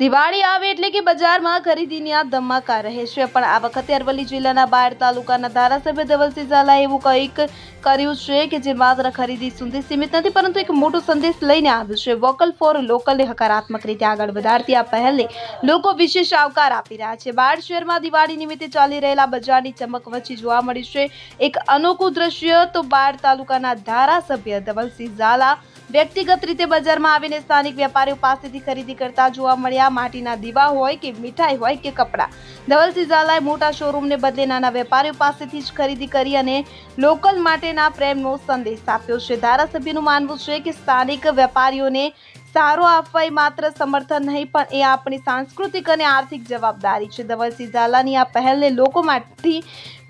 દિવાળી આવે એટલે કે બજારમાં ખરીદીના ધમાકા રહે છે, પણ આ વખતે અરવલ્લી જિલ્લાના બાયડ તાલુકાના ધારાસભ્ય ધવલસિંહ ઝાલાએ એવું કંઈક કર્યું છે કે જે માત્ર ખરીદી સુધી સીમિત નથી, પરંતુ એક મોટો સંદેશ લઈને આવ્યું છે। વોકલ ફોર લોકલને હકારાત્મક રીતે આગળ વધારતી આ પહેલને લોકો વિશેષ આવકાર આપી રહ્યા છે। બાયડ શહેરમાં દિવાળી નિમિત્તે ચાલી રહેલા બજારની ચમક વચ્ચે જોવા મળ્યું છે એક અનોખું દ્રશ્ય। તો બાયડ તાલુકાના ધારાસભ્ય ધવલસિંહ ઝાલા વ્યક્તિગત રીતે બજારમાં આવીને સ્થાનિક વેપારીઓ પાસેથી ખરીદી કરતા જોવા મળ્યા। માટીના દીવા હોય કે મીઠાઈ હોય કે કપડાં, ધવલસિંહ ઝાલાએ મોટા શોરૂમને બદલે નાના વેપારીઓ પાસેથી જ ખરીદી કરી અને લોકલ માટેના પ્રેમનો સંદેશ આપ્યો છે। ધારાસભ્યનું માનવું છે કે સ્થાનિક વેપારીઓને સારો આપવા એ માત્ર સમર્થન નહીં, પણ એ આપણી સાંસ્કૃતિક અને આર્થિક જવાબદારી છે। ધવલસિંહ ઝાલાની આ પહેલને લોકોમાંથી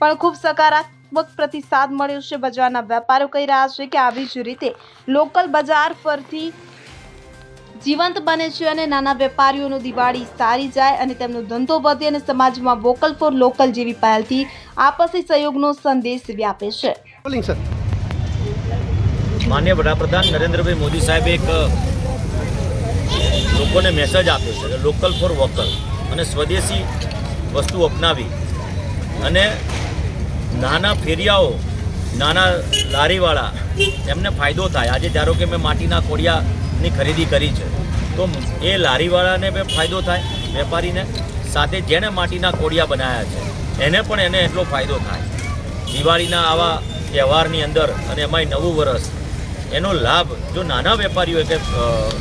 પણ ખૂબ સકારાત્મક પ્રતિસાદ મળ્યો છે। બજારના વેપારીઓ કહી રહ્યા છે કે આવી જ રીતે લોકલ બજાર ફરીથી જીવંત બને છે અને નાના વેપારીઓનો દિવાળી સારી જાય અને તેમનો ધંધો વધે અને સમાજમાં વોકલ ફોર લોકલ જેવી પહેલથી આપસી સહયોગનો સંદેશ વ્યાપે છે। માનનીય વડાપ્રધાન નરેન્દ્રભાઈ મોદી સાહેબે એક લોકોને મેસેજ આપ્યો છે કે લોકલ ફોર વોકલ અને સ્વદેશી વસ્તુ અપનાવી અને નાના ફેરિયાઓ, નાના લારીવાળા એમને ફાયદો થાય। આજે ધારો કે મેં માટીના કોડિયાની ખરીદી કરી છે તો એ લારીવાળાને બી ફાયદો થાય, વેપારીને, સાથે જેણે માટીના કોડિયા બનાવ્યા છે એને પણ એને એટલો ફાયદો થાય। દિવાળીના આવા તહેવારની અંદર અને એમાંય નવું વર્ષ એનો લાભ જો નાના વેપારીઓ કે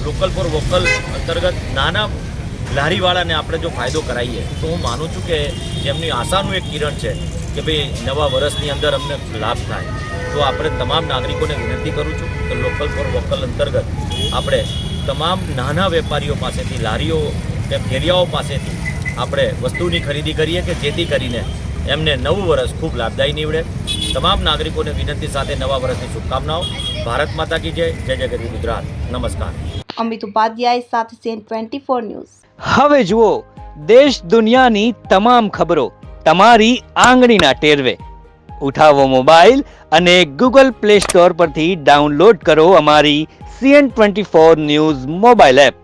લોકલ ફોર વોકલ અંતર્ગત નાના લારીવાળાને આપણે જો ફાયદો કરાવીએ તો હું માનું છું કે જેમની આશાનું એક કિરણ છે કે ભાઈ નવા વર્ષની અંદર અમને લાભ થાય। તો આપણે તમામ નાગરિકોને વિનંતી કરું છું કે લોકલ ફોર વોકલ અંતર્ગત આપણે તમામ નાના વેપારીઓ પાસેથી, લારીઓ કે ફેરિયાઓ પાસેથી આપણે વસ્તુની ખરીદી કરીએ કે જેથી કરીને એમને નવું વર્ષ ખૂબ લાભદાયી નીવડે। તમામ નાગરિકોને વિનંતી સાથે નવા વર્ષની શુભકામનાઓ। ભારત માતા કી જય, જય જય ગરવી ગુજરાત। નમસ્કાર। અમિત ઉપાધ્યાય સાથે CN24 ન્યૂઝ। હવે જુઓ દેશ દુનિયાની તમામ ખબરો તમારી આંગળીના ટેરવે। ઉઠાવો મોબાઈલ અને ગૂગલ પ્લે સ્ટોર પરથી ડાઉનલોડ કરો અમારી CN24 ન્યૂઝ મોબાઈલ એપ।